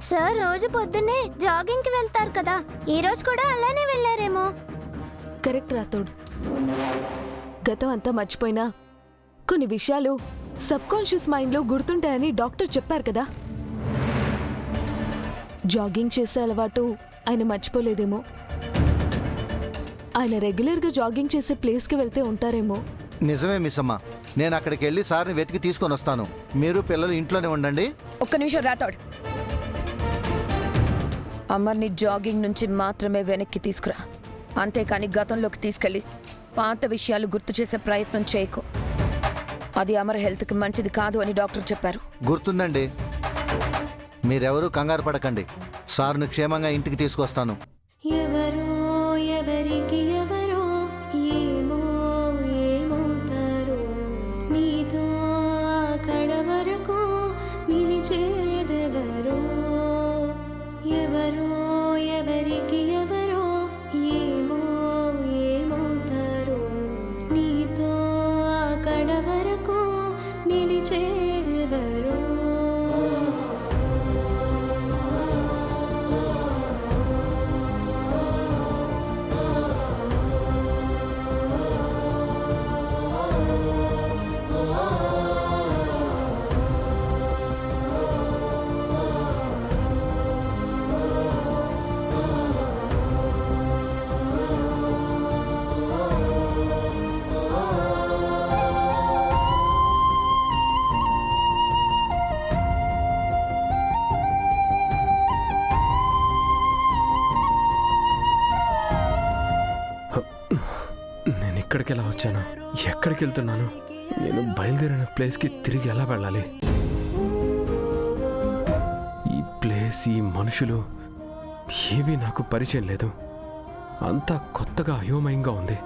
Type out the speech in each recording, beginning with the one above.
Sir రోజు పొద్దున్నే jogging కి వెళ్తారు కదా, ఈ రోజు కూడా అలానే వెళ్ళారేమో. కరెక్ట్ రాథోడ్. గతం అంతా మర్చిపోయినా కొన్ని విషయాలు సబ్ కాన్షియస్ మైండ్లో గుర్తుంటాయని డాక్టర్ చెప్పారు కదా. జాగింగ్ చేసే అలవాటు ఆయన మర్చిపోలేదేమో. ఆయన రెగ్యులర్గా జాగింగ్ చేసే ప్లేస్కి వెళ్తే ఉంటారేమో. నిజమే మిస్ అమ్మ, నేను అక్కడికి వెళ్ళి సార్ని వెతికి తీసుకొని వస్తాను. మీరు పిల్లలు ఇంట్లోనే ఉండండి. ఒక్క నిమిషం రాథోడ్. అమర్ని జాగింగ్ నుంచి మాత్రమే వెనక్కి తీసుకురా, అంతేకాని గతంలోకి తీసుకెళ్ళి పాత విషయాలు గుర్తు చేసే ప్రయత్నం చేయకు. అది అమర్ హెల్త్కి మంచిది కాదు అని డాక్టర్ చెప్పారు. గుర్తుందండి. మీరెవరూ కంగారు పడకండి, సార్ను క్షేమంగా ఇంటికి తీసుకొస్తాను. ఎవరో ఎవరికి ఎవరో ఏమో ఏమవుతారో, నీతో అక్కడ వరకు నిలిచేదెవరో. ఎవరో ఎవరికి ఎవరో ఏమో ఏమవుతారో, నీతో అక్కడ వరకు నిలిచేదెవరో. నేను ఇక్కడికి ఎలా వచ్చాను, ఎక్కడికి వెళ్తున్నాను, నేను బయలుదేరిన ప్లేస్కి తిరిగి ఎలా వెళ్ళాలి? ఈ ప్లేస్, ఈ మనుషులు ఏవీ నాకు పరిచయం లేదు. అంతా కొత్తగా అయోమయంగా ఉంది.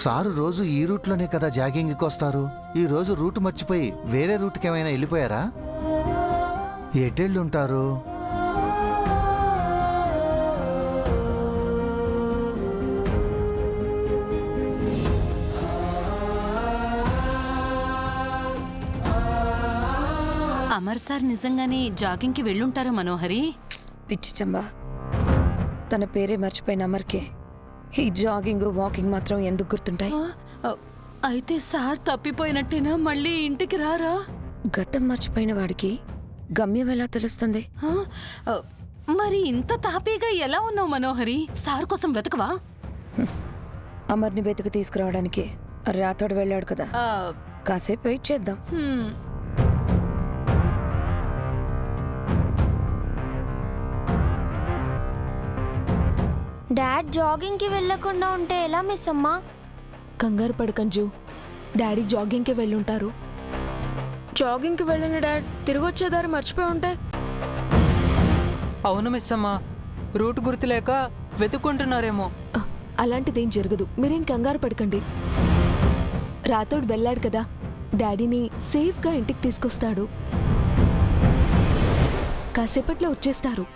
సారు రోజు ఈ రూట్లోనే కదా జాగింగ్కి వస్తారు. ఈ రోజు రూట్ మర్చిపోయి వేరే రూట్కి ఏమైనా వెళ్ళిపోయారా? ఎటెళ్ళుంటారు? అమర్ సార్ నిజంగానే జాగింగ్కి వెళ్ళుంటారు మనోహరి. పిచ్చి చంబా, తన పేరే మర్చిపోయిన అమర్కే ఈ జాగింగ్ వాకింగ్ మాత్రం ఎందుకు గుర్తుంటాయి? అయితే సార్ తప్పిపోయినట్టేనా? మళ్ళీ ఇంటికి రారా? గతం మర్చిపోయిన వాడికి గమ్యం ఎలా తెలుస్తుంది? మరి ఇంత తాపీగా ఎలా ఉన్నావు మనోహరి? సార్ కోసం వెతకవా? అమర్ని వెతికి తీసుకురావడానికి రాతోడు వెళ్ళాడు కదా, కాసేపు వెయిట్ చేద్దాం. డాడ్ జాగింగ్ కి వెళ్ళకుండా ఉంటే ఎలా మిస్ అమ్మా? కంగారు పడకంజు, డాడీ జాగింగ్కి వెళ్ళుంటారు. జాగింగ్కి వెళ్ళిన డాడ్ తిరిగి వచ్చేదారి మర్చిపోయి ఉంటే? అవును మిస్ అమ్మా, రూట్ గుర్తులేక వెతుక్కుంటున్నారేమో. అలాంటిదేం జరగదు, మీరేం కంగారు పడకండి. రాతోడు వెళ్ళాడు కదా, డాడీని సేఫ్గా ఇంటికి తీసుకొస్తాడు. కాసేపట్లో వచ్చేస్తారు.